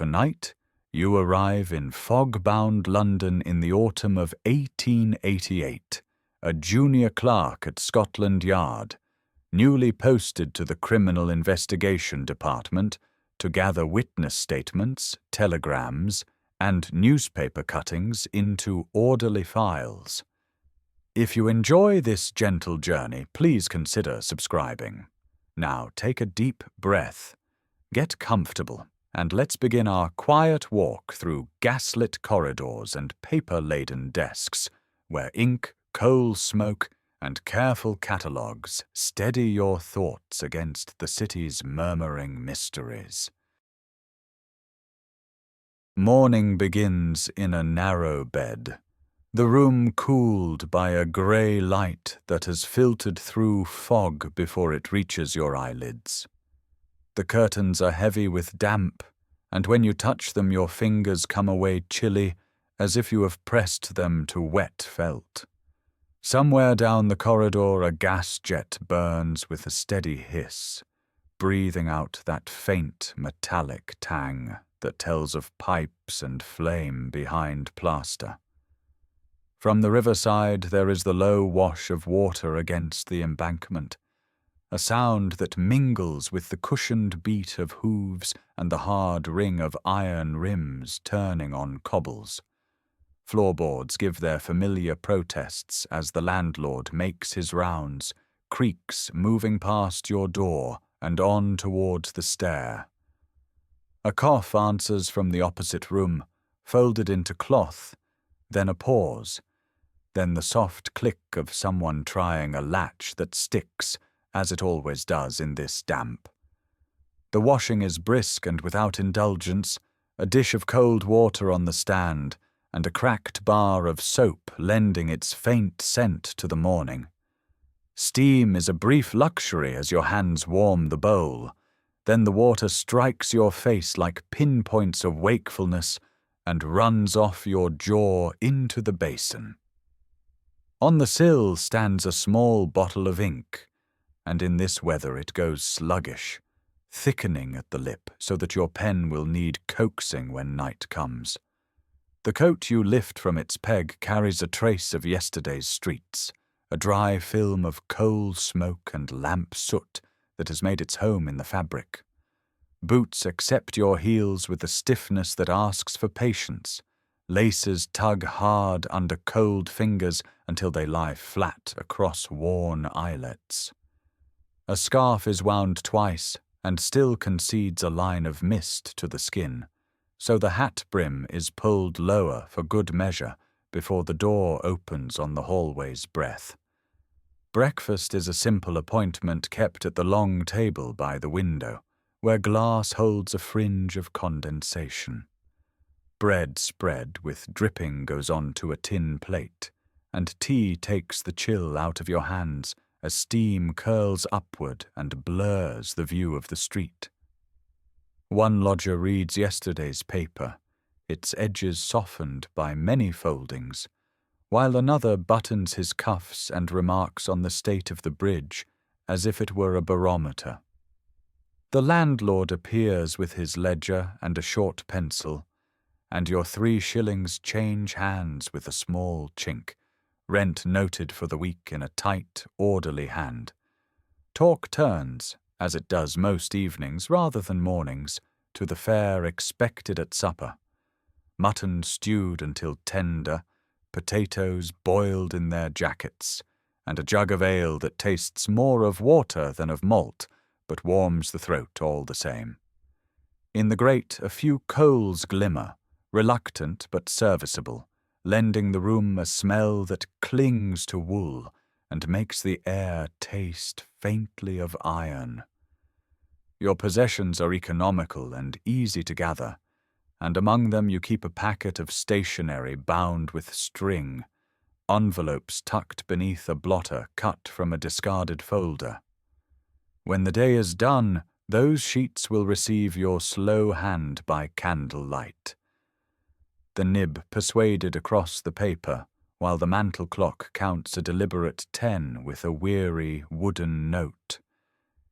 tonight, you arrive in fog-bound London in the autumn of 1888, a junior clerk at Scotland Yard, newly posted to the Criminal Investigation Department to gather witness statements, telegrams, and newspaper cuttings into orderly files. If you enjoy this gentle journey, please consider subscribing. Now take a deep breath, get comfortable, and let's begin our quiet walk through gaslit corridors and paper-laden desks, where ink, coal smoke, and careful catalogues steady your thoughts against the city's murmuring mysteries. Morning begins in a narrow bed, the room cooled by a grey light that has filtered through fog before it reaches your eyelids. The curtains are heavy with damp, and when you touch them your fingers come away chilly, as if you have pressed them to wet felt. Somewhere down the corridor a gas jet burns with a steady hiss, breathing out that faint metallic tang that tells of pipes and flame behind plaster. From the riverside there is the low wash of water against the embankment, a sound that mingles with the cushioned beat of hooves and the hard ring of iron rims turning on cobbles. Floorboards give their familiar protests as the landlord makes his rounds, creaks moving past your door and on towards the stair. A cough answers from the opposite room, folded into cloth, then a pause, then the soft click of someone trying a latch that sticks, as it always does in this damp. The washing is brisk and without indulgence, a dish of cold water on the stand, and a cracked bar of soap lending its faint scent to the morning. Steam is a brief luxury as your hands warm the bowl, then the water strikes your face like pinpoints of wakefulness and runs off your jaw into the basin. On the sill stands a small bottle of ink, and in this weather it goes sluggish, thickening at the lip so that your pen will need coaxing when night comes. The coat you lift from its peg carries a trace of yesterday's streets, a dry film of coal smoke and lamp soot that has made its home in the fabric. Boots accept your heels with a stiffness that asks for patience. Laces tug hard under cold fingers until they lie flat across worn eyelets. A scarf is wound twice and still concedes a line of mist to the skin, so the hat brim is pulled lower for good measure before the door opens on the hallway's breath. Breakfast is a simple appointment kept at the long table by the window, where glass holds a fringe of condensation. Bread spread with dripping goes on to a tin plate, and tea takes the chill out of your hands as steam curls upward and blurs the view of the street. One lodger reads yesterday's paper, its edges softened by many foldings, while another buttons his cuffs and remarks on the state of the bridge as if it were a barometer. The landlord appears with his ledger and a short pencil, and your 3 shillings change hands with a small chink, rent noted for the week in a tight, orderly hand. Talk turns, as it does most evenings rather than mornings, to the fare expected at supper. Mutton stewed until tender, potatoes boiled in their jackets, and a jug of ale that tastes more of water than of malt, but warms the throat all the same. In the grate a few coals glimmer, reluctant but serviceable, lending the room a smell that clings to wool and makes the air taste faintly of iron. Your possessions are economical and easy to gather, and among them you keep a packet of stationery bound with string, envelopes tucked beneath a blotter cut from a discarded folder. When the day is done, those sheets will receive your slow hand by candlelight. The nib persuaded across the paper, while the mantel clock counts a deliberate 10 with a weary wooden note.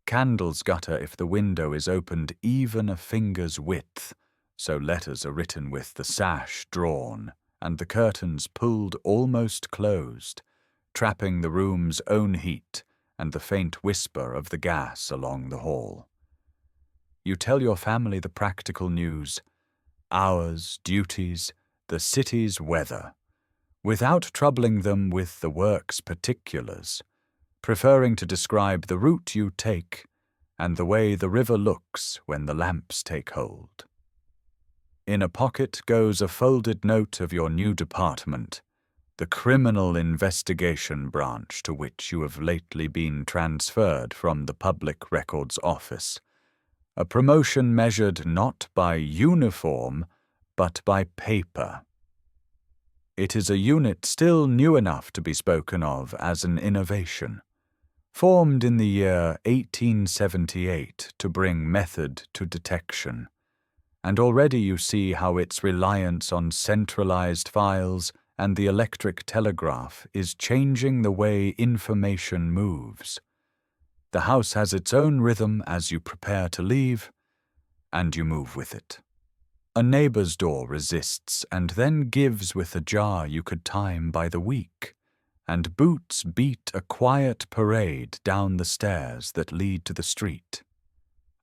Candles gutter if the window is opened even a finger's width, so letters are written with the sash drawn and the curtains pulled almost closed, trapping the room's own heat and the faint whisper of the gas along the hall. You tell your family the practical news, hours, duties, the city's weather, without troubling them with the work's particulars, preferring to describe the route you take and the way the river looks when the lamps take hold. In a pocket goes a folded note of your new department, the Criminal Investigation Branch, to which you have lately been transferred from the Public Records Office, a promotion measured not by uniform, but by paper. It is a unit still new enough to be spoken of as an innovation, formed in the year 1878 to bring method to detection, and already you see how its reliance on centralized files and the electric telegraph is changing the way information moves. The house has its own rhythm as you prepare to leave, and you move with it. A neighbor's door resists and then gives with a jar you could time by the week, and boots beat a quiet parade down the stairs that lead to the street.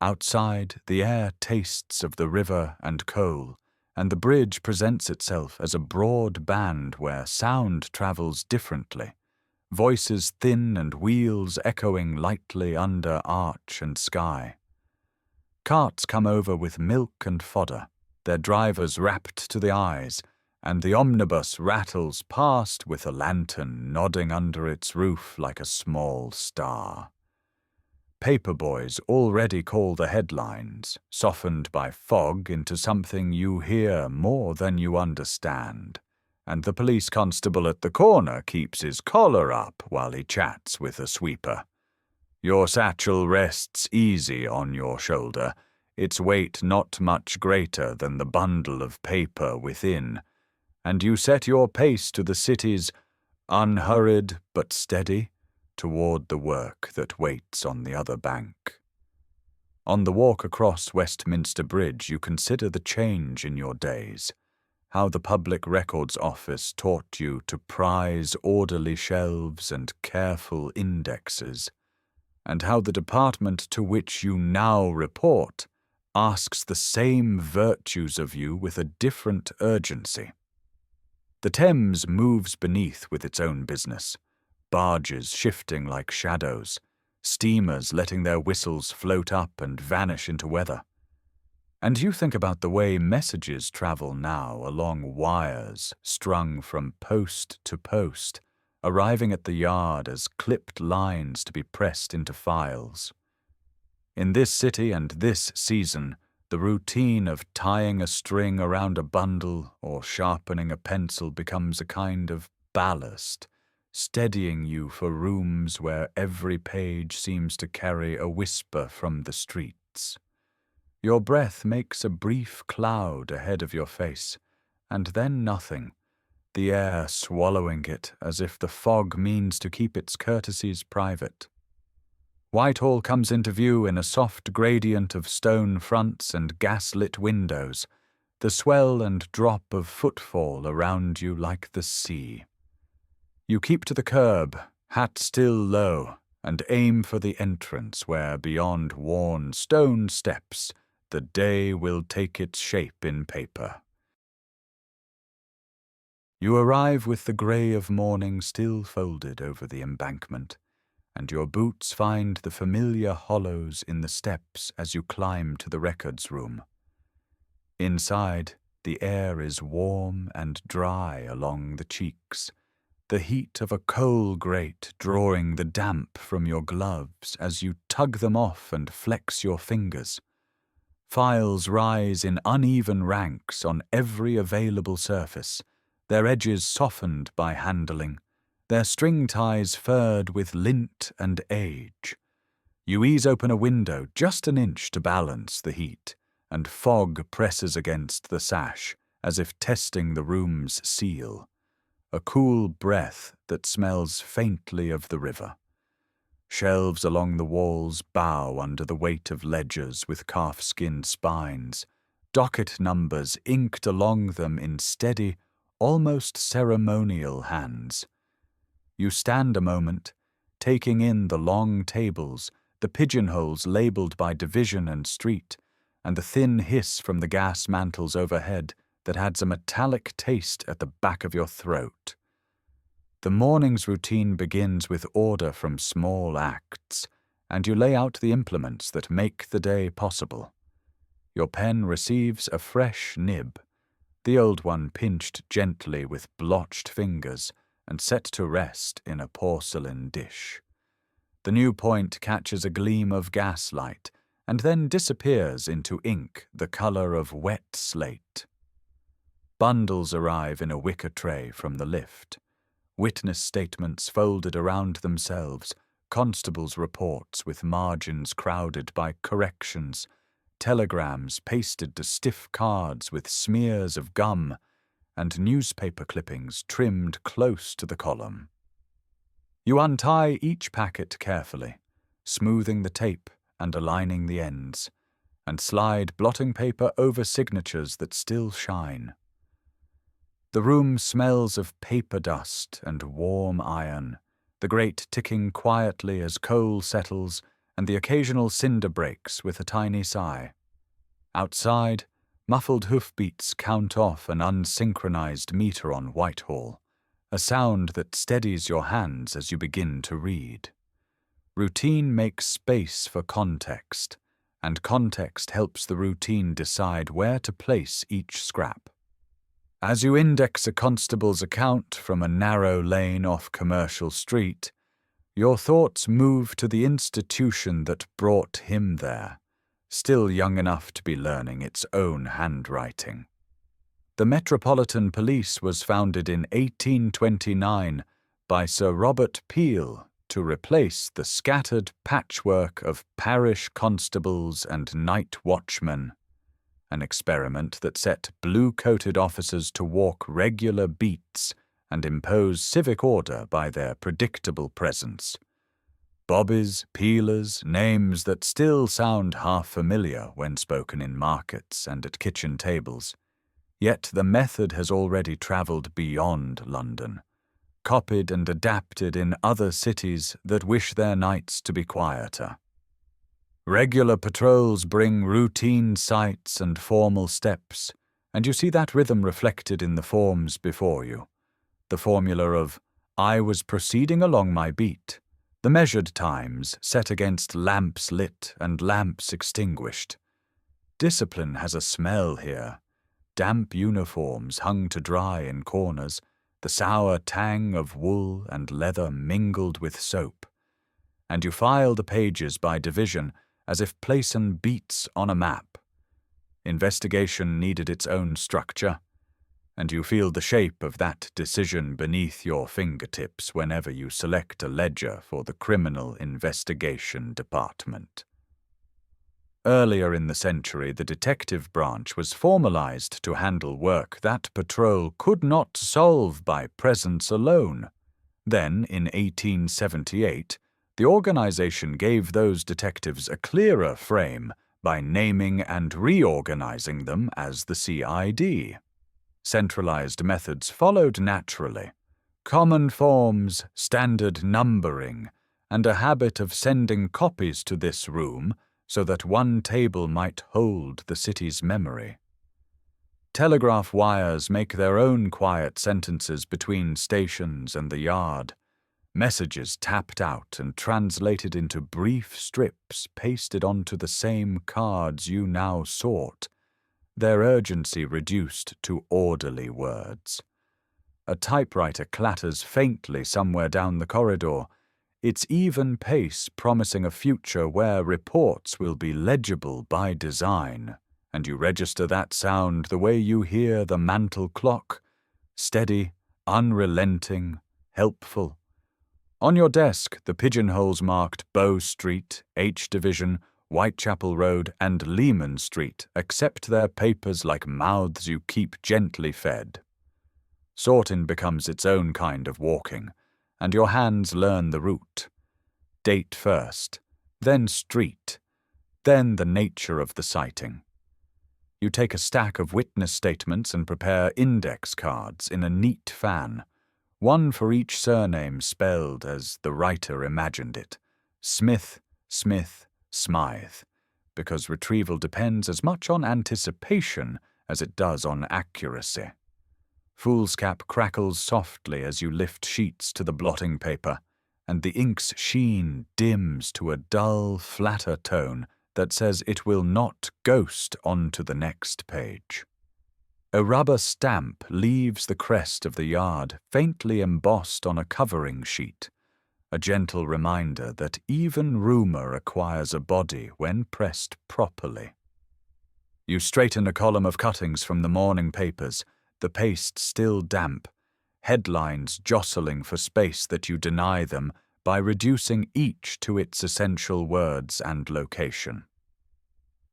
Outside, the air tastes of the river and coal, and the bridge presents itself as a broad band where sound travels differently, voices thin and wheels echoing lightly under arch and sky. Carts come over with milk and fodder, their drivers wrapped to the eyes, and the omnibus rattles past with a lantern nodding under its roof like a small star. Paperboys already call the headlines, softened by fog into something you hear more than you understand, and the police constable at the corner keeps his collar up while he chats with a sweeper. Your satchel rests easy on your shoulder, its weight not much greater than the bundle of paper within, and you set your pace to the city's unhurried but steady toward the work that waits on the other bank. On the walk across Westminster Bridge you consider the change in your days, how the Public Records Office taught you to prize orderly shelves and careful indexes, and how the department to which you now report asks the same virtues of you with a different urgency. The Thames moves beneath with its own business, barges shifting like shadows, steamers letting their whistles float up and vanish into weather. And you think about the way messages travel now along wires strung from post to post, arriving at the yard as clipped lines to be pressed into files. In this city and this season, the routine of tying a string around a bundle or sharpening a pencil becomes a kind of ballast, steadying you for rooms where every page seems to carry a whisper from the streets. Your breath makes a brief cloud ahead of your face, and then nothing, the air swallowing it as if the fog means to keep its courtesies private. Whitehall comes into view in a soft gradient of stone fronts and gas-lit windows, the swell and drop of footfall around you like the sea. You keep to the curb, hat still low, and aim for the entrance where, beyond worn stone steps, the day will take its shape in paper. You arrive with the grey of morning still folded over the embankment, and your boots find the familiar hollows in the steps as you climb to the records room. Inside, the air is warm and dry along the cheeks, the heat of a coal grate drawing the damp from your gloves as you tug them off and flex your fingers. Files rise in uneven ranks on every available surface, their edges softened by handling, their string ties furred with lint and age. You ease open a window just an inch to balance the heat, and fog presses against the sash as if testing the room's seal. A cool breath that smells faintly of the river. Shelves along the walls bow under the weight of ledgers with calf-skinned spines, docket numbers inked along them in steady, almost ceremonial hands. You stand a moment, taking in the long tables, the pigeonholes labelled by division and street, and the thin hiss from the gas mantles overhead that adds a metallic taste at the back of your throat. The morning's routine begins with order from small acts, and you lay out the implements that make the day possible. Your pen receives a fresh nib, the old one pinched gently with blotched fingers and set to rest in a porcelain dish. The new point catches a gleam of gaslight and then disappears into ink the colour of wet slate. Bundles arrive in a wicker tray from the lift. Witness statements folded around themselves, constables' reports with margins crowded by corrections, telegrams pasted to stiff cards with smears of gum, and newspaper clippings trimmed close to the column. You untie each packet carefully, smoothing the tape and aligning the ends, and slide blotting paper over signatures that still shine. The room smells of paper dust and warm iron, the grate ticking quietly as coal settles and the occasional cinder breaks with a tiny sigh. Outside, muffled hoofbeats count off an unsynchronized meter on Whitehall, a sound that steadies your hands as you begin to read. Routine makes space for context, and context helps the routine decide where to place each scrap. As you index a constable's account from a narrow lane off Commercial Street, your thoughts move to the institution that brought him there, still young enough to be learning its own handwriting. The Metropolitan Police was founded in 1829 by Sir Robert Peel to replace the scattered patchwork of parish constables and night watchmen, an experiment that set blue-coated officers to walk regular beats and impose civic order by their predictable presence. Bobbies, peelers, names that still sound half familiar when spoken in markets and at kitchen tables. Yet the method has already travelled beyond London, copied and adapted in other cities that wish their nights to be quieter. Regular patrols bring routine sights and formal steps, and you see that rhythm reflected in the forms before you. The formula of, "I was proceeding along my beat," the measured times set against lamps lit and lamps extinguished. Discipline has a smell here. Damp uniforms hung to dry in corners, the sour tang of wool and leather mingled with soap. And you file the pages by division as if placing beats on a map. Investigation needed its own structure, and you feel the shape of that decision beneath your fingertips whenever you select a ledger for the Criminal Investigation Department. Earlier in the century, the detective branch was formalized to handle work that patrol could not solve by presence alone. Then, in 1878, the organization gave those detectives a clearer frame by naming and reorganizing them as the CID. Centralized methods followed naturally. Common forms, standard numbering, and a habit of sending copies to this room so that one table might hold the city's memory. Telegraph wires make their own quiet sentences between stations and the yard, messages tapped out and translated into brief strips pasted onto the same cards you now sought, their urgency reduced to orderly words. A typewriter clatters faintly somewhere down the corridor, its even pace promising a future where reports will be legible by design, and you register that sound the way you hear the mantel clock, steady, unrelenting, helpful. On your desk, the pigeonholes marked Bow Street, H Division, Whitechapel Road, and Lehman Street accept their papers like mouths you keep gently fed. Sorting becomes its own kind of walking, and your hands learn the route. Date first, then street, then the nature of the sighting. You take a stack of witness statements and prepare index cards in a neat fan, one for each surname spelled as the writer imagined it: Smith, Smith, Smythe, because retrieval depends as much on anticipation as it does on accuracy. Foolscap crackles softly as you lift sheets to the blotting paper, and the ink's sheen dims to a dull, flatter tone that says it will not ghost onto the next page. A rubber stamp leaves the crest of the yard faintly embossed on a covering sheet, a gentle reminder that even rumor acquires a body when pressed properly. You straighten a column of cuttings from the morning papers, the paste still damp, headlines jostling for space that you deny them by reducing each to its essential words and location.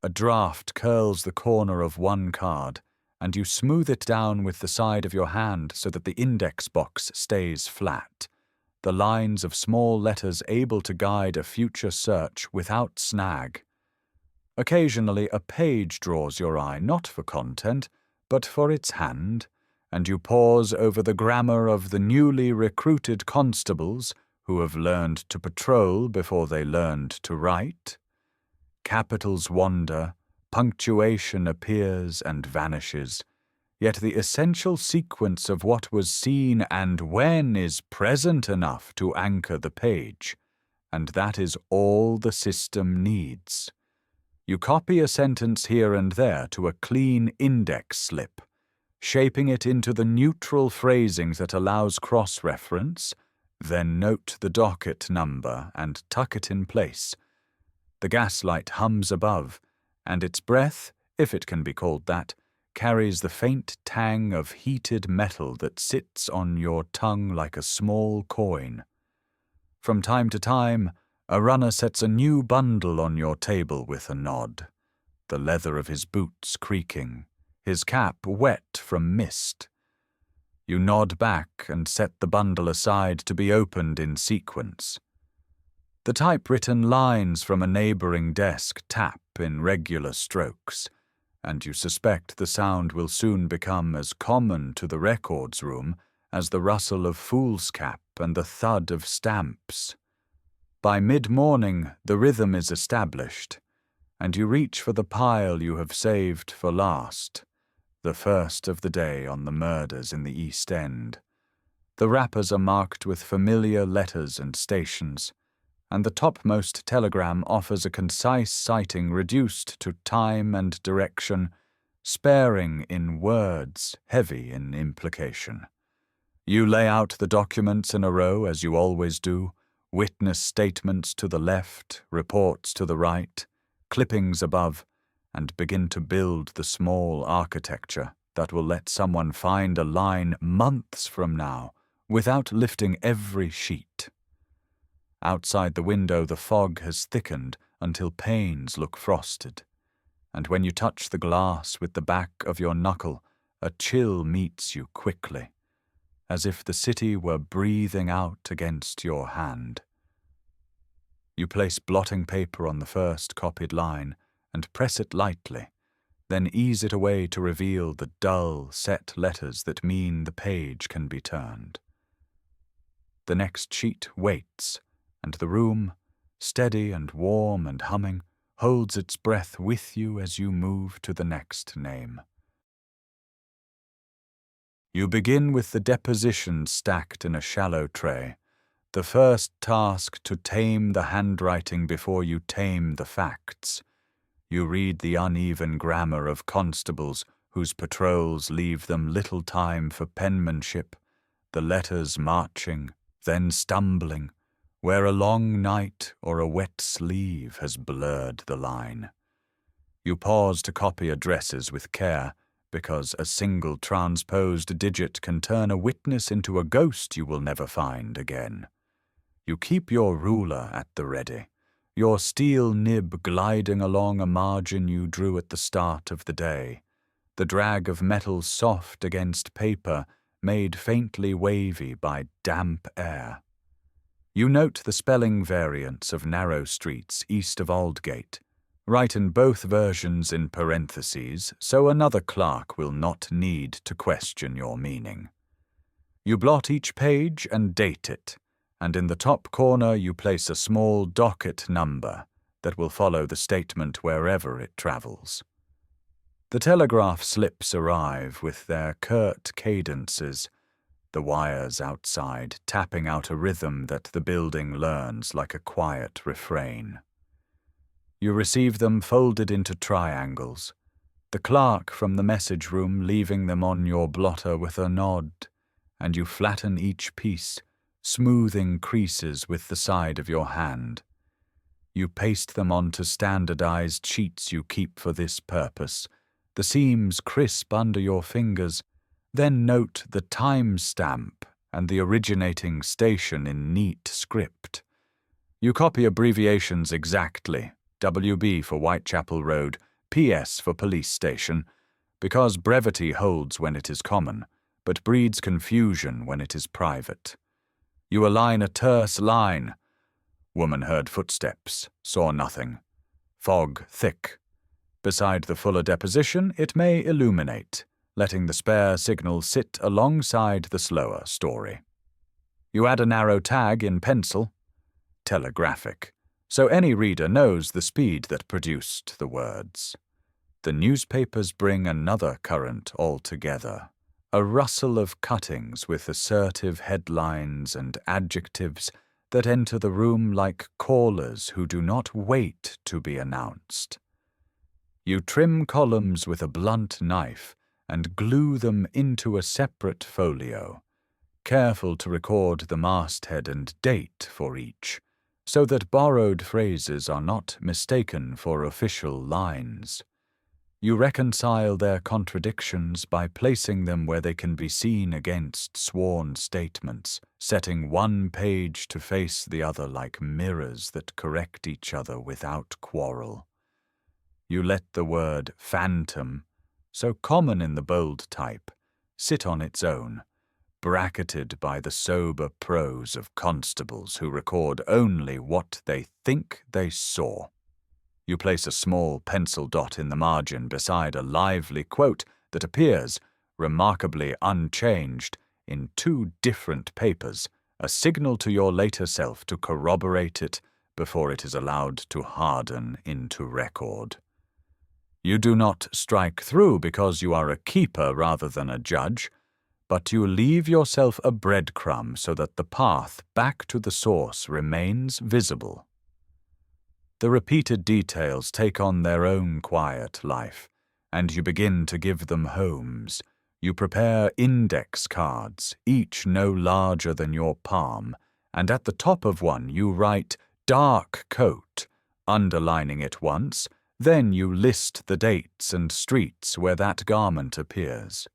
A draft curls the corner of one card, and you smooth it down with the side of your hand so that the index box stays flat, the lines of small letters able to guide a future search without snag. Occasionally a page draws your eye, not for content, but for its hand, and you pause over the grammar of the newly recruited constables who have learned to patrol before they learned to write. Capitals wander, punctuation appears and vanishes, yet the essential sequence of what was seen and when is present enough to anchor the page, and that is all the system needs. You copy a sentence here and there to a clean index slip, shaping it into the neutral phrasing that allows cross-reference, then note the docket number and tuck it in place. The gaslight hums above, and its breath, if it can be called that, carries the faint tang of heated metal that sits on your tongue like a small coin. From time to time, a runner sets a new bundle on your table with a nod, the leather of his boots creaking, his cap wet from mist. You nod back and set the bundle aside to be opened in sequence. The typewritten lines from a neighboring desk tap in regular strokes, and you suspect the sound will soon become as common to the records room as the rustle of foolscap and the thud of stamps. By mid-morning, the rhythm is established, and you reach for the pile you have saved for last, the first of the day on the murders in the East End. The wrappers are marked with familiar letters and stations, and the topmost telegram offers a concise citing reduced to time and direction, sparing in words, heavy in implication. You lay out the documents in a row as you always do, witness statements to the left, reports to the right, clippings above, and begin to build the small architecture that will let someone find a line months from now without lifting every sheet. Outside the window the fog has thickened until panes look frosted, and when you touch the glass with the back of your knuckle, a chill meets you quickly, as if the city were breathing out against your hand. You place blotting paper on the first copied line and press it lightly, then ease it away to reveal the dull, set letters that mean the page can be turned. The next sheet waits, and the room, steady and warm and humming, holds its breath with you as you move to the next name. You begin with the depositions stacked in a shallow tray, the first task to tame the handwriting before you tame the facts. You read the uneven grammar of constables whose patrols leave them little time for penmanship, the letters marching, then stumbling, where a long night or a wet sleeve has blurred the line. You pause to copy addresses with care, because a single transposed digit can turn a witness into a ghost you will never find again. You keep your ruler at the ready, your steel nib gliding along a margin you drew at the start of the day, the drag of metal soft against paper made faintly wavy by damp air. You note the spelling variants of narrow streets east of Aldgate, Write in both versions in parentheses so another clerk will not need to question your meaning. You blot each page and date it, and in the top corner you place a small docket number that will follow the statement wherever it travels. The telegraph slips arrive with their curt cadences, the wires outside tapping out a rhythm that the building learns like a quiet refrain. You receive them folded into triangles, the clerk from the message room leaving them on your blotter with a nod, and you flatten each piece, smoothing creases with the side of your hand. You paste them onto standardized sheets you keep for this purpose, the seams crisp under your fingers, then note the time stamp and the originating station in neat script. You copy abbreviations exactly, WB for Whitechapel Road, PS for Police Station, because brevity holds when it is common, but breeds confusion when it is private. You align a terse line. Woman heard footsteps, saw nothing. Fog thick. Beside the fuller deposition, it may illuminate, letting the spare signal sit alongside the slower story. You add a narrow tag in pencil, telegraphic, so any reader knows the speed that produced the words. The newspapers bring another current altogether, a rustle of cuttings with assertive headlines and adjectives that enter the room like callers who do not wait to be announced. You trim columns with a blunt knife and glue them into a separate folio, careful to record the masthead and date for each, so that borrowed phrases are not mistaken for official lines. You reconcile their contradictions by placing them where they can be seen against sworn statements, setting one page to face the other like mirrors that correct each other without quarrel. You let the word phantom, so common in the bold type, sit on its own, bracketed by the sober prose of constables who record only what they think they saw. You place a small pencil dot in the margin beside a lively quote that appears, remarkably unchanged, in two different papers, a signal to your later self to corroborate it before it is allowed to harden into record. You do not strike through because you are a keeper rather than a judge, but you leave yourself a breadcrumb so that the path back to the source remains visible. The repeated details take on their own quiet life, and you begin to give them homes. You prepare index cards, each no larger than your palm, and at the top of one you write "dark coat," underlining it once. Then you list the dates and streets where that garment appears.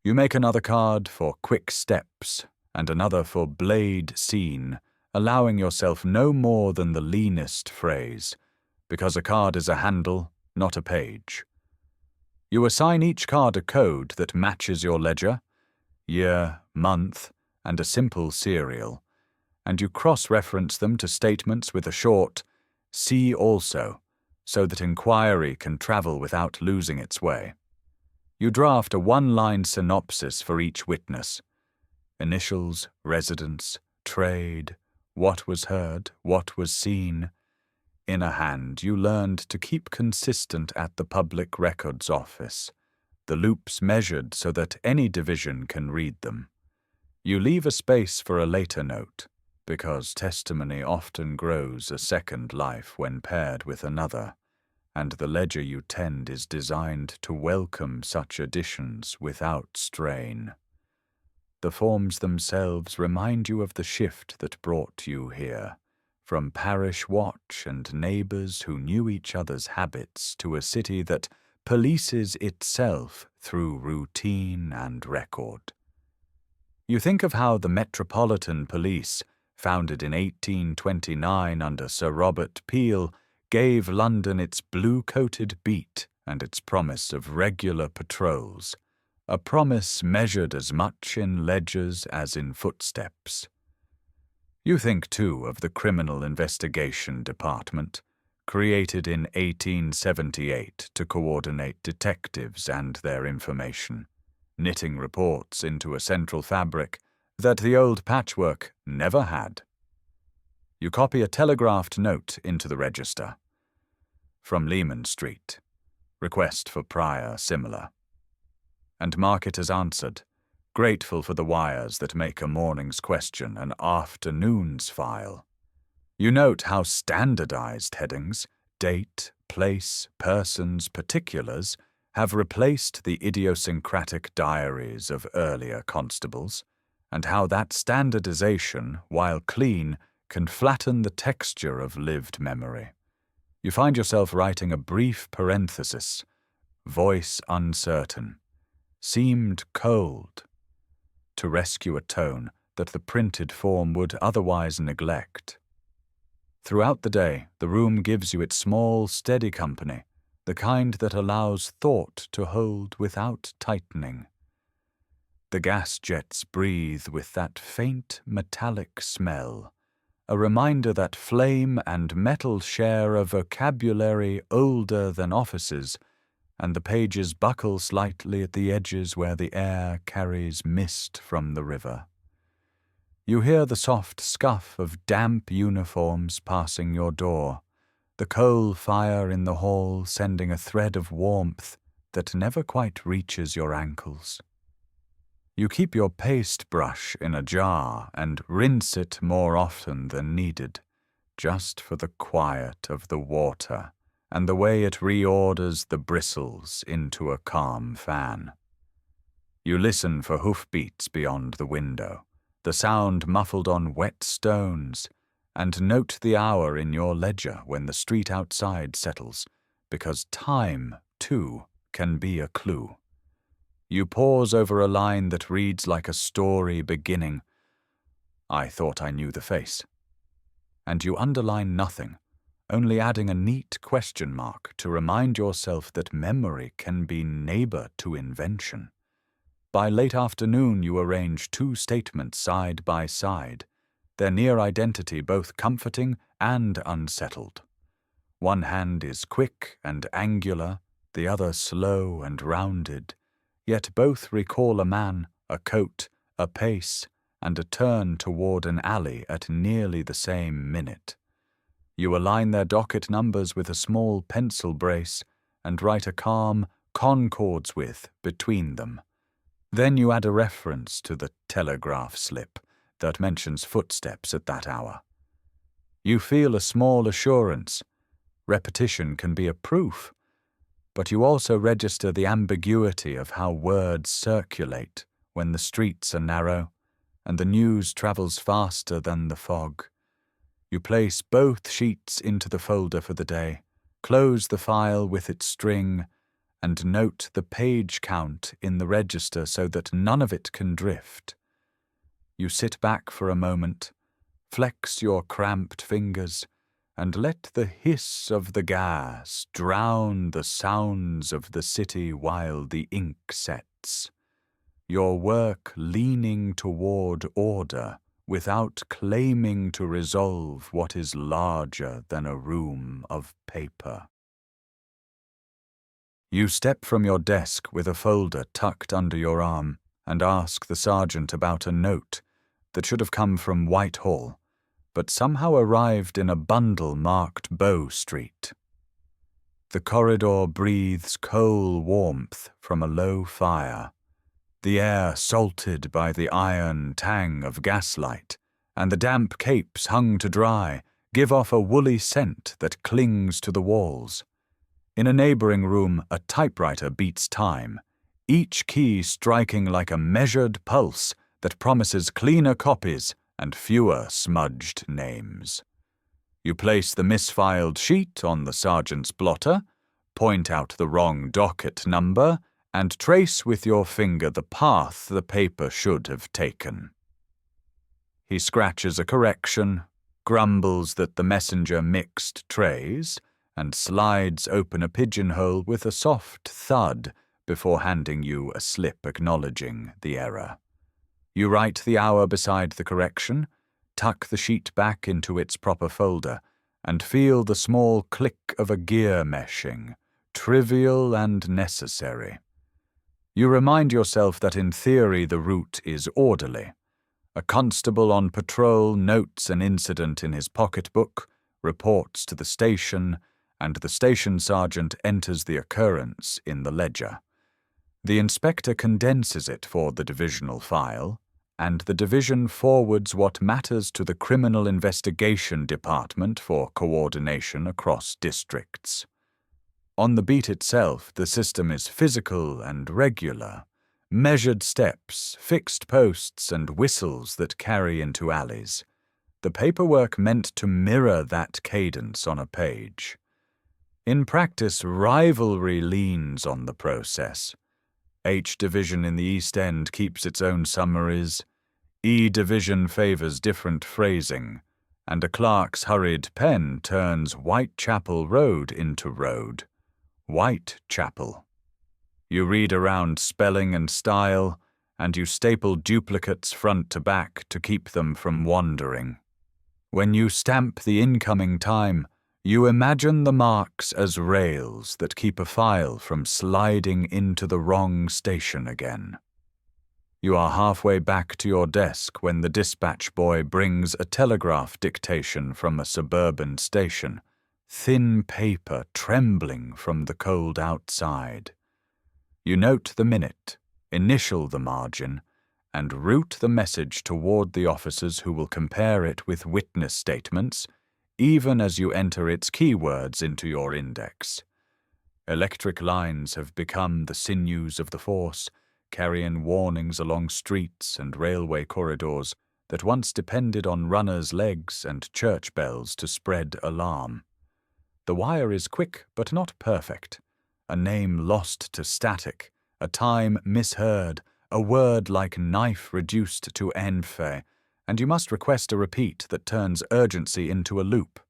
You make another card for quick steps and another for blade scene, allowing yourself no more than the leanest phrase, because a card is a handle, not a page. You assign each card a code that matches your ledger, year, month, and a simple serial, and you cross-reference them to statements with a short "see also," so that inquiry can travel without losing its way. You draft a one-line synopsis for each witness. Initials, residence, trade, what was heard, what was seen. In a hand, you learned to keep consistent at the Public Records Office, the loops measured so that any division can read them. You leave a space for a later note, because testimony often grows a second life when paired with another, and the ledger you tend is designed to welcome such additions without strain. The forms themselves remind you of the shift that brought you here, from parish watch and neighbors who knew each other's habits to a city that polices itself through routine and record. You think of how the Metropolitan Police, founded in 1829 under Sir Robert Peel, gave London its blue-coated beat and its promise of regular patrols, a promise measured as much in ledgers as in footsteps. You think, too, of the Criminal Investigation Department, created in 1878 to coordinate detectives and their information, knitting reports into a central fabric that the old patchwork never had. You copy a telegraphed note into the register. From Leman Street. Request for prior similar. And mark it as answered, grateful for the wires that make a morning's question an afternoon's file. You note how standardized headings, date, place, persons, particulars, have replaced the idiosyncratic diaries of earlier constables, and how that standardization, while clean, can flatten the texture of lived memory. You find yourself writing a brief parenthesis, voice uncertain, seemed cold, to rescue a tone that the printed form would otherwise neglect. Throughout the day, the room gives you its small, steady company, the kind that allows thought to hold without tightening. The gas jets breathe with that faint metallic smell, a reminder that flame and metal share a vocabulary older than offices, and the pages buckle slightly at the edges where the air carries mist from the river. You hear the soft scuff of damp uniforms passing your door, the coal fire in the hall sending a thread of warmth that never quite reaches your ankles. You keep your paste brush in a jar and rinse it more often than needed, just for the quiet of the water and the way it reorders the bristles into a calm fan. You listen for hoofbeats beyond the window, the sound muffled on wet stones, and note the hour in your ledger when the street outside settles, because time, too, can be a clue. You pause over a line that reads like a story beginning, "I thought I knew the face." And you underline nothing, only adding a neat question mark to remind yourself that memory can be neighbor to invention. By late afternoon you arrange two statements side by side, their near identity both comforting and unsettled. One hand is quick and angular, the other slow and rounded, yet both recall a man, a coat, a pace, and a turn toward an alley at nearly the same minute. You align their docket numbers with a small pencil brace and write a calm concords with between them. Then you add a reference to the telegraph slip that mentions footsteps at that hour. You feel a small assurance. Repetition can be a proof, but you also register the ambiguity of how words circulate when the streets are narrow and the news travels faster than the fog. You place both sheets into the folder for the day, close the file with its string, and note the page count in the register so that none of it can drift. You sit back for a moment, flex your cramped fingers, and let the hiss of the gas drown the sounds of the city while the ink sets. Your work leaning toward order without claiming to resolve what is larger than a room of paper. You step from your desk with a folder tucked under your arm and ask the sergeant about a note that should have come from Whitehall, but somehow arrived in a bundle marked Bow Street. The corridor breathes coal warmth from a low fire, the air salted by the iron tang of gaslight, and the damp capes hung to dry give off a woolly scent that clings to the walls. In a neighboring room, a typewriter beats time, each key striking like a measured pulse that promises cleaner copies and fewer smudged names. You place the misfiled sheet on the sergeant's blotter, point out the wrong docket number, and trace with your finger the path the paper should have taken. He scratches a correction, grumbles that the messenger mixed trays, and slides open a pigeonhole with a soft thud before handing you a slip acknowledging the error. You write the hour beside the correction, tuck the sheet back into its proper folder, and feel the small click of a gear meshing, trivial and necessary. You remind yourself that in theory the route is orderly. A constable on patrol notes an incident in his pocketbook, reports to the station, and the station sergeant enters the occurrence in the ledger. The inspector condenses it for the divisional file, and the division forwards what matters to the Criminal Investigation Department for coordination across districts. On the beat itself, the system is physical and regular. Measured steps, fixed posts, and whistles that carry into alleys. The paperwork meant to mirror that cadence on a page. In practice, rivalry leans on the process. H Division in the East End keeps its own summaries. E Division favors different phrasing, and a clerk's hurried pen turns Whitechapel Road into road. Whitechapel. You read around spelling and style, and you staple duplicates front to back to keep them from wandering. When you stamp the incoming time, you imagine the marks as rails that keep a file from sliding into the wrong station again. You are halfway back to your desk when the dispatch boy brings a telegraph dictation from a suburban station, thin paper trembling from the cold outside. You note the minute, initial the margin, and route the message toward the officers who will compare it with witness statements, even as you enter its keywords into your index. Electric lines have become the sinews of the force, carrying warnings along streets and railway corridors that once depended on runners' legs and church bells to spread alarm. The wire is quick but not perfect. A name lost to static, a time misheard, a word like knife reduced to enfe, and you must request a repeat that turns urgency into a loop.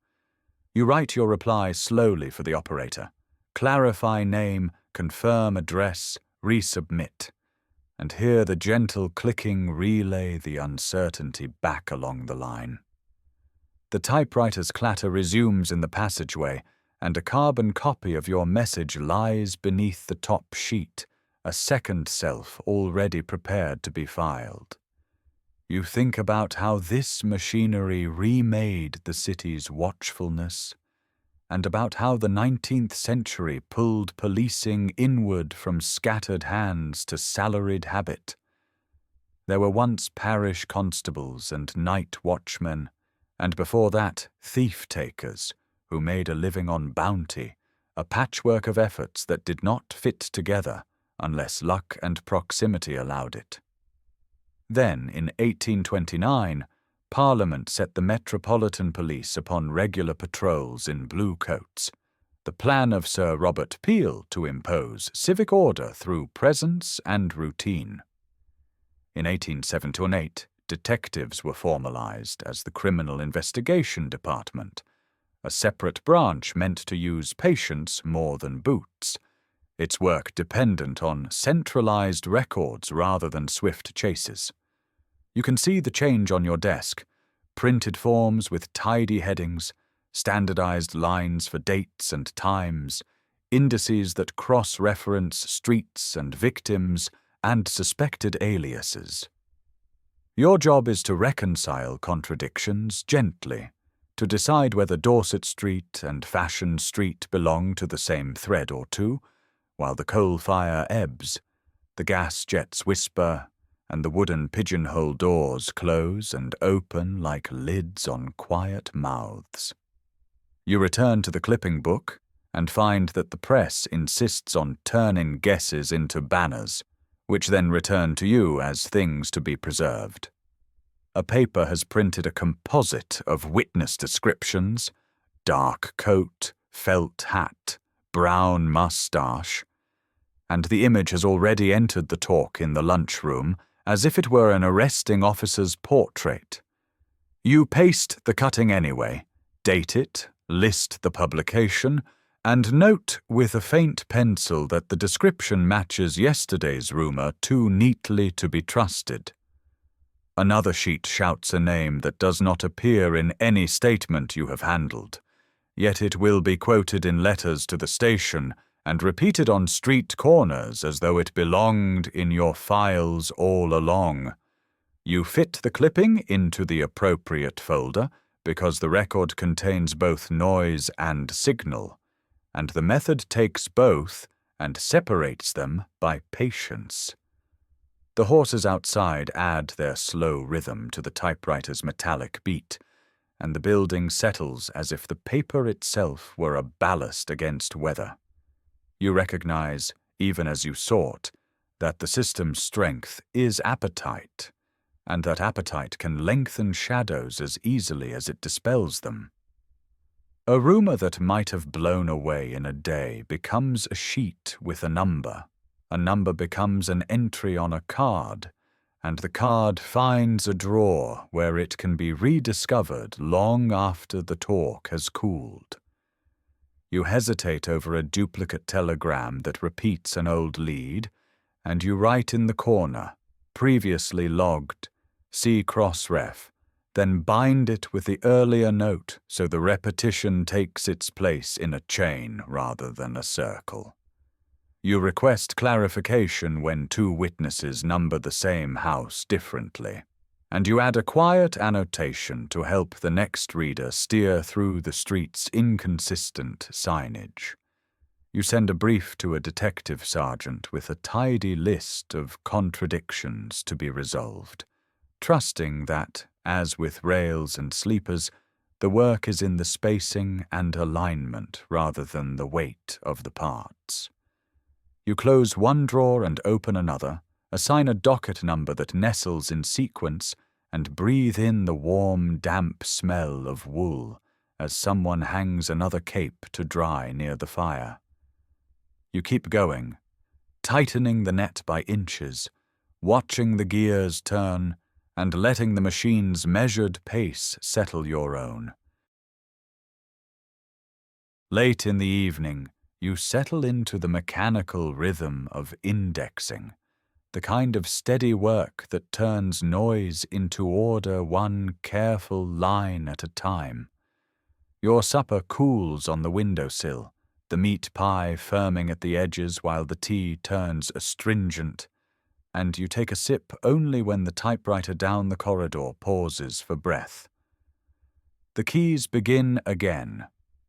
You write your reply slowly for the operator. Clarify name, confirm address, resubmit. And hear the gentle clicking relay the uncertainty back along the line. The typewriter's clatter resumes in the passageway, and a carbon copy of your message lies beneath the top sheet, a second self already prepared to be filed. You think about how this machinery remade the city's watchfulness, and about how the 19th century pulled policing inward from scattered hands to salaried habit. There were once parish constables and night watchmen, and before that, thief-takers, who made a living on bounty, a patchwork of efforts that did not fit together unless luck and proximity allowed it. Then, in 1829, Parliament set the Metropolitan Police upon regular patrols in blue coats, the plan of Sir Robert Peel to impose civic order through presence and routine. In 1878, detectives were formalized as the Criminal Investigation Department, a separate branch meant to use patience more than boots, its work dependent on centralized records rather than swift chases. You can see the change on your desk, printed forms with tidy headings, standardized lines for dates and times, indices that cross-reference streets and victims and suspected aliases. Your job is to reconcile contradictions gently, to decide whether Dorset Street and Fashion Street belong to the same thread or two, while the coal fire ebbs, the gas jets whisper, and the wooden pigeonhole doors close and open like lids on quiet mouths. You return to the clipping book and find that the press insists on turning guesses into banners, which then return to you as things to be preserved. A paper has printed a composite of witness descriptions: dark coat, felt hat, brown mustache, and the image has already entered the talk in the lunchroom as if it were an arresting officer's portrait. You paste the cutting anyway, date it, list the publication, and note with a faint pencil that the description matches yesterday's rumor too neatly to be trusted. Another sheet shouts a name that does not appear in any statement you have handled, yet it will be quoted in letters to the station and repeated on street corners as though it belonged in your files all along. You fit the clipping into the appropriate folder because the record contains both noise and signal, and the method takes both and separates them by patience. The horses outside add their slow rhythm to the typewriter's metallic beat, and the building settles as if the paper itself were a ballast against weather. You recognize, even as you sort, that the system's strength is appetite, and that appetite can lengthen shadows as easily as it dispels them. A rumor that might have blown away in a day becomes a sheet with a number becomes an entry on a card, and the card finds a drawer where it can be rediscovered long after the talk has cooled. You hesitate over a duplicate telegram that repeats an old lead, and you write in the corner, previously logged, see cross-ref, then bind it with the earlier note so the repetition takes its place in a chain rather than a circle. You request clarification when two witnesses number the same house differently, and you add a quiet annotation to help the next reader steer through the street's inconsistent signage. You send a brief to a detective sergeant with a tidy list of contradictions to be resolved, trusting that, as with rails and sleepers, the work is in the spacing and alignment rather than the weight of the parts. You close one drawer and open another, assign a docket number that nestles in sequence, and breathe in the warm, damp smell of wool as someone hangs another cape to dry near the fire. You keep going, tightening the net by inches, watching the gears turn, and letting the machine's measured pace settle your own. Late in the evening, you settle into the mechanical rhythm of indexing, the kind of steady work that turns noise into order one careful line at a time. Your supper cools on the windowsill, the meat pie firming at the edges while the tea turns astringent, and you take a sip only when the typewriter down the corridor pauses for breath. The keys begin again,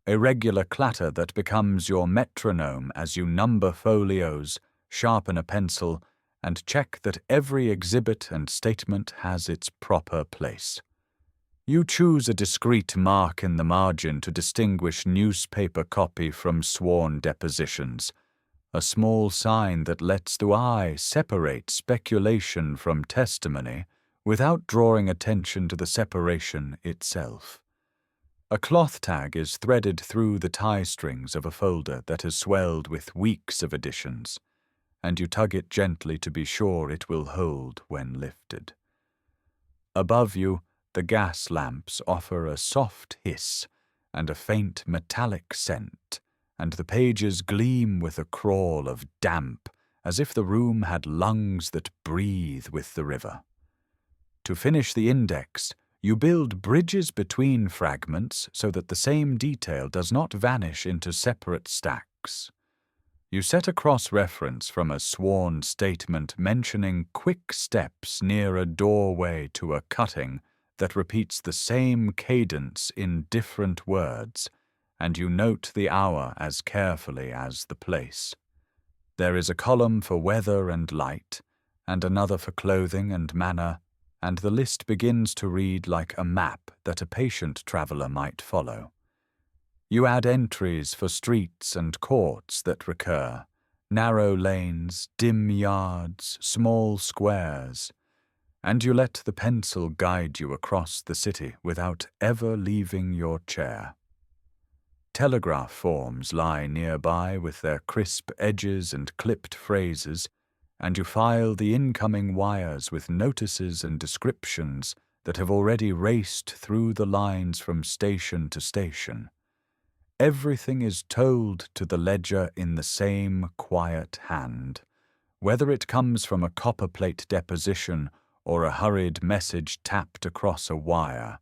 a regular clatter that becomes your metronome as you number folios, sharpen a pencil, and check that every exhibit and statement has its proper place. You choose a discreet mark in the margin to distinguish newspaper copy from sworn depositions, a small sign that lets the eye separate speculation from testimony without drawing attention to the separation itself. A cloth tag is threaded through the tie strings of a folder that has swelled with weeks of editions, and you tug it gently to be sure it will hold when lifted. Above you, the gas lamps offer a soft hiss and a faint metallic scent, and the pages gleam with a crawl of damp as if the room had lungs that breathe with the river. To finish the index, you build bridges between fragments so that the same detail does not vanish into separate stacks. You set a cross-reference from a sworn statement mentioning quick steps near a doorway to a cutting that repeats the same cadence in different words, and you note the hour as carefully as the place. There is a column for weather and light, and another for clothing and manner, and the list begins to read like a map that a patient traveller might follow. You add entries for streets and courts that recur, narrow lanes, dim yards, small squares, and you let the pencil guide you across the city without ever leaving your chair. Telegraph forms lie nearby with their crisp edges and clipped phrases, and you file the incoming wires with notices and descriptions that have already raced through the lines from station to station. Everything is told to the ledger in the same quiet hand, whether it comes from a copperplate deposition or a hurried message tapped across a wire.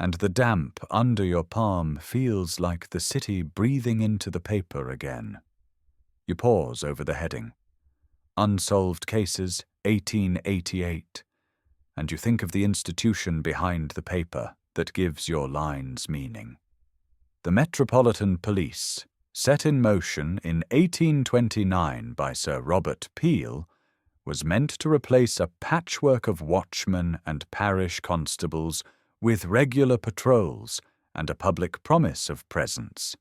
and the damp under your palm feels like the city breathing into the paper again. You pause over the heading, Unsolved Cases, 1888, and you think of the institution behind the paper that gives your lines meaning. The Metropolitan Police, set in motion in 1829 by Sir Robert Peel, was meant to replace a patchwork of watchmen and parish constables with regular patrols and a public promise of presence.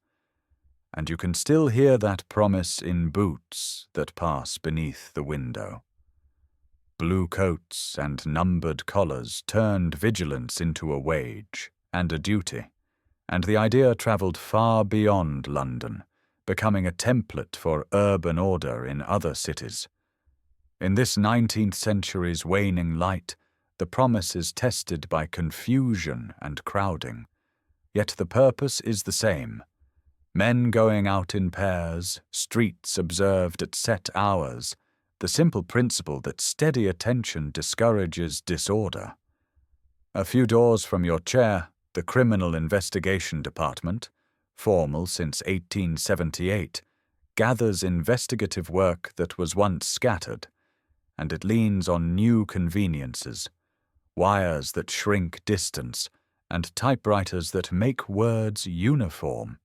And you can still hear that promise in boots that pass beneath the window. Blue coats and numbered collars turned vigilance into a wage and a duty, and the idea travelled far beyond London, becoming a template for urban order in other cities. In this 19th century's waning light, the promise is tested by confusion and crowding, yet the purpose is the same. Men going out in pairs, streets observed at set hours, the simple principle that steady attention discourages disorder. A few doors from your chair, the Criminal Investigation Department, formal since 1878, gathers investigative work that was once scattered, and it leans on new conveniences, wires that shrink distance, and typewriters that make words uniform.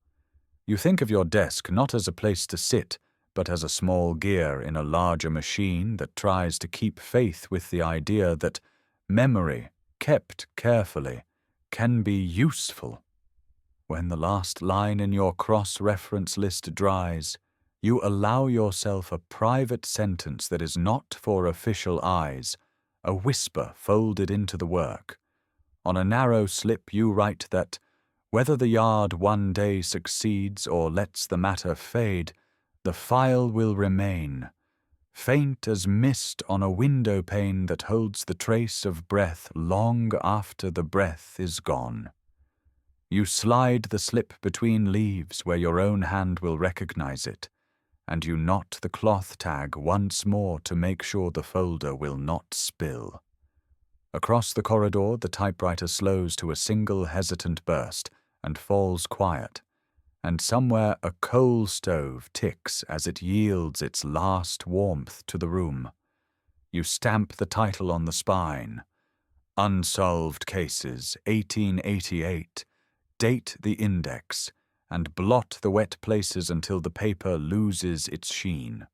You think of your desk not as a place to sit, but as a small gear in a larger machine that tries to keep faith with the idea that memory, kept carefully, can be useful. When the last line in your cross-reference list dries, you allow yourself a private sentence that is not for official eyes, a whisper folded into the work. On a narrow slip you write that, whether the Yard one day succeeds or lets the matter fade, the file will remain, faint as mist on a window pane that holds the trace of breath long after the breath is gone. You slide the slip between leaves where your own hand will recognize it, and you knot the cloth tag once more to make sure the folder will not spill. Across the corridor, the typewriter slows to a single hesitant burst and falls quiet, and somewhere a coal stove ticks as it yields its last warmth to the room. You stamp the title on the spine, Unsolved Cases, 1888, date the index, and blot the wet places until the paper loses its sheen.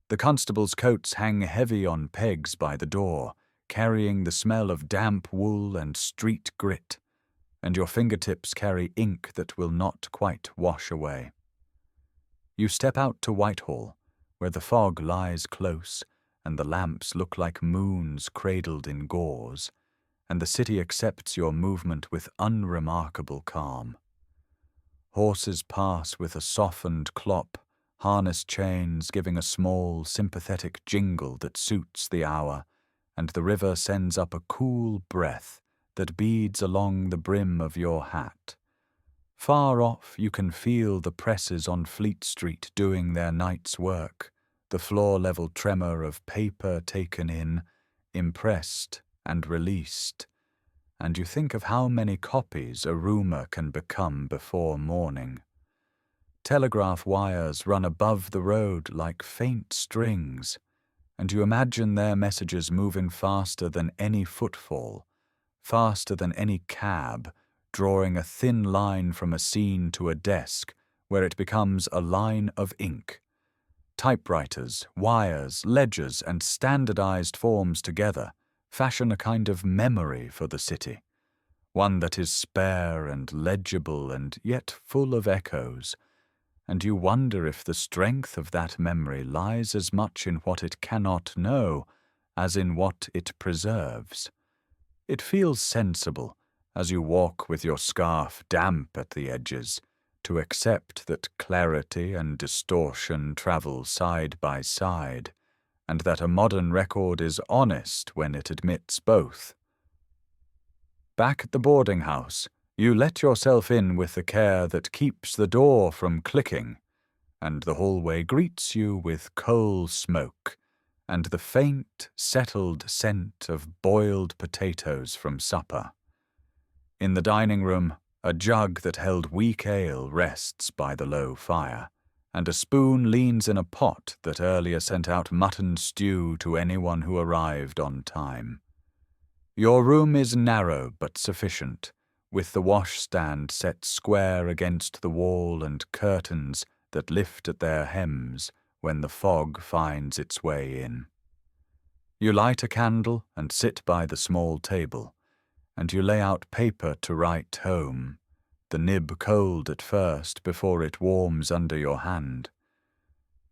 The constables' coats hang heavy on pegs by the door, carrying the smell of damp wool and street grit, and your fingertips carry ink that will not quite wash away. You step out to Whitehall, where the fog lies close, and the lamps look like moons cradled in gauze, and the city accepts your movement with unremarkable calm. Horses pass with a softened clop, harness chains giving a small, sympathetic jingle that suits the hour, and the river sends up a cool breath that beads along the brim of your hat. Far off you can feel the presses on Fleet Street doing their night's work, the floor-level tremor of paper taken in, impressed and released, and you think of how many copies a rumour can become before morning. Telegraph wires run above the road like faint strings, and you imagine their messages moving faster than any footfall, faster than any cab, drawing a thin line from a scene to a desk where it becomes a line of ink. Typewriters, wires, ledgers, and standardized forms together fashion a kind of memory for the city, one that is spare and legible and yet full of echoes, and you wonder if the strength of that memory lies as much in what it cannot know as in what it preserves. It feels sensible, as you walk with your scarf damp at the edges, to accept that clarity and distortion travel side by side, and that a modern record is honest when it admits both. Back at the boarding house, you let yourself in with the care that keeps the door from clicking, and the hallway greets you with coal smoke and the faint, settled scent of boiled potatoes from supper. In the dining room, a jug that held weak ale rests by the low fire, and a spoon leans in a pot that earlier sent out mutton stew to anyone who arrived on time. Your room is narrow but sufficient, with the washstand set square against the wall and curtains that lift at their hems when the fog finds its way in. You light a candle and sit by the small table, and you lay out paper to write home, the nib cold at first before it warms under your hand.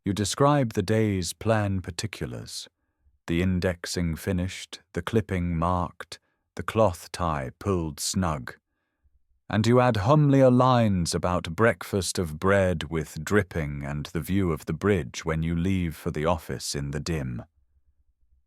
You describe the day's plan particulars, the indexing finished, the clipping marked, the cloth tie pulled snug, and you add homelier lines about breakfast of bread with dripping and the view of the bridge when you leave for the office in the dim.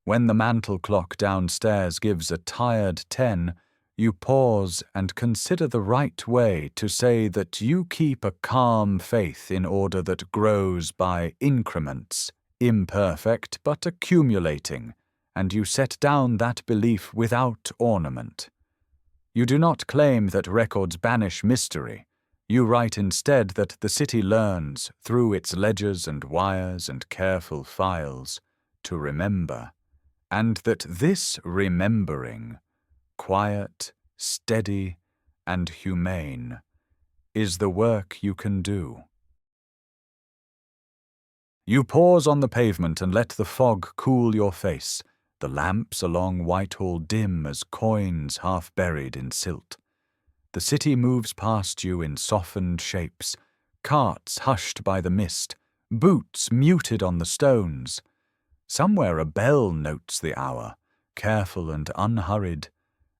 When the mantel clock downstairs gives a tired 10, you pause and consider the right way to say that you keep a calm faith in order that grows by increments, imperfect but accumulating, and you set down that belief without ornament. You do not claim that records banish mystery. You write instead that the city learns, through its ledgers and wires and careful files, to remember, and that this remembering, quiet, steady, and humane, is the work you can do. You pause on the pavement and let the fog cool your face, the lamps along Whitehall dim as coins half buried in silt. The city moves past you in softened shapes, carts hushed by the mist, boots muted on the stones. Somewhere a bell notes the hour, careful and unhurried,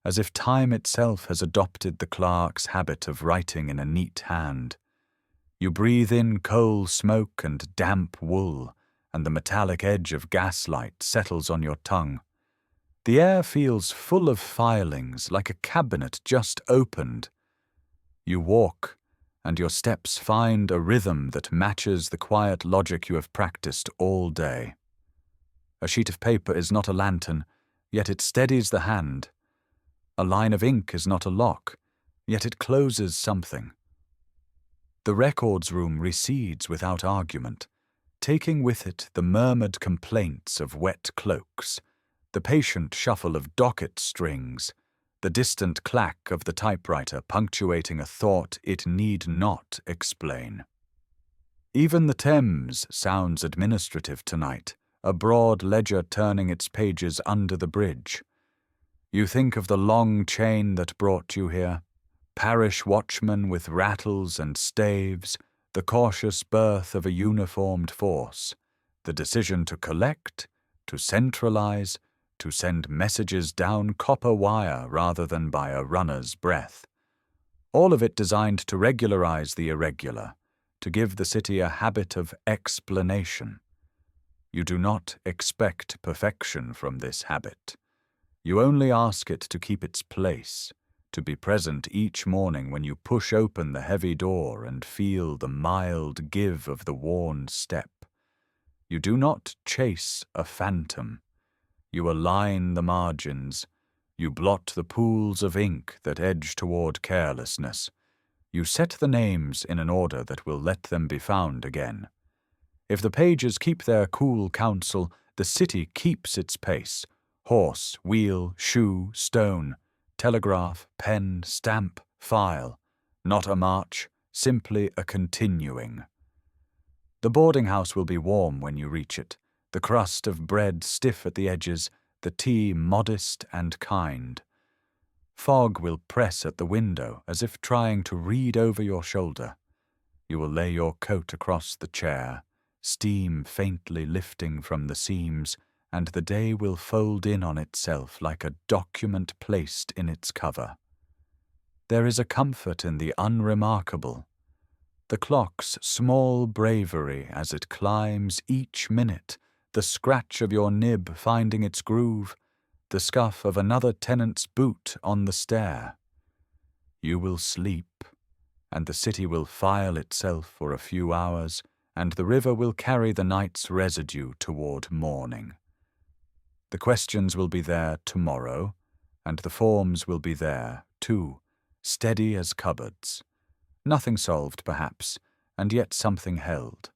as if time itself has adopted the clerk's habit of writing in a neat hand. You breathe in coal smoke and damp wool, and the metallic edge of gaslight settles on your tongue. The air feels full of filings, like a cabinet just opened. You walk, and your steps find a rhythm that matches the quiet logic you have practiced all day. A sheet of paper is not a lantern, yet it steadies the hand. A line of ink is not a lock, yet it closes something. The records room recedes without argument, taking with it the murmured complaints of wet cloaks, the patient shuffle of docket strings, the distant clack of the typewriter punctuating a thought it need not explain. Even the Thames sounds administrative tonight, a broad ledger turning its pages under the bridge. You think of the long chain that brought you here, parish watchmen with rattles and staves, the cautious birth of a uniformed force, the decision to collect, to centralize, to send messages down copper wire rather than by a runner's breath. All of it designed to regularize the irregular, to give the city a habit of explanation. You do not expect perfection from this habit. You only ask it to keep its place, to be present each morning when you push open the heavy door and feel the mild give of the worn step. You do not chase a phantom. You align the margins. You blot the pools of ink that edge toward carelessness. You set the names in an order that will let them be found again. If the pages keep their cool counsel, the city keeps its pace. Horse, wheel, shoe, stone, telegraph, pen, stamp, file. Not a march, simply a continuing. The boarding house will be warm when you reach it, the crust of bread stiff at the edges, the tea modest and kind. Fog will press at the window as if trying to read over your shoulder. You will lay your coat across the chair, steam faintly lifting from the seams, and the day will fold in on itself like a document placed in its cover. There is a comfort in the unremarkable. The clock's small bravery as it climbs each minute, the scratch of your nib finding its groove, the scuff of another tenant's boot on the stair. You will sleep, and the city will file itself for a few hours, and the river will carry the night's residue toward morning. The questions will be there tomorrow, and the forms will be there, too, steady as cupboards. Nothing solved, perhaps, and yet something held.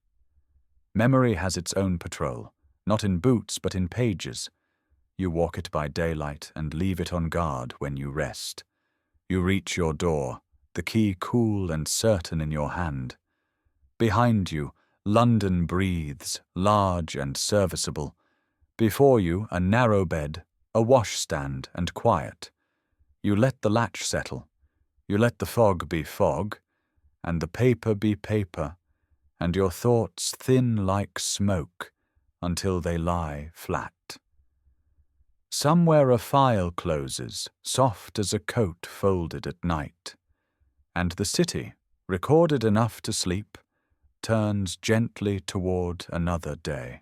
Memory has its own patrol, not in boots but in pages. You walk it by daylight and leave it on guard when you rest. You reach your door, the key cool and certain in your hand. Behind you, London breathes, large and serviceable. Before you, a narrow bed, a washstand, and quiet. You let the latch settle. You let the fog be fog, and the paper be paper, and your thoughts thin like smoke until they lie flat. Somewhere a file closes, soft as a coat folded at night, and the city, recorded enough to sleep, turns gently toward another day.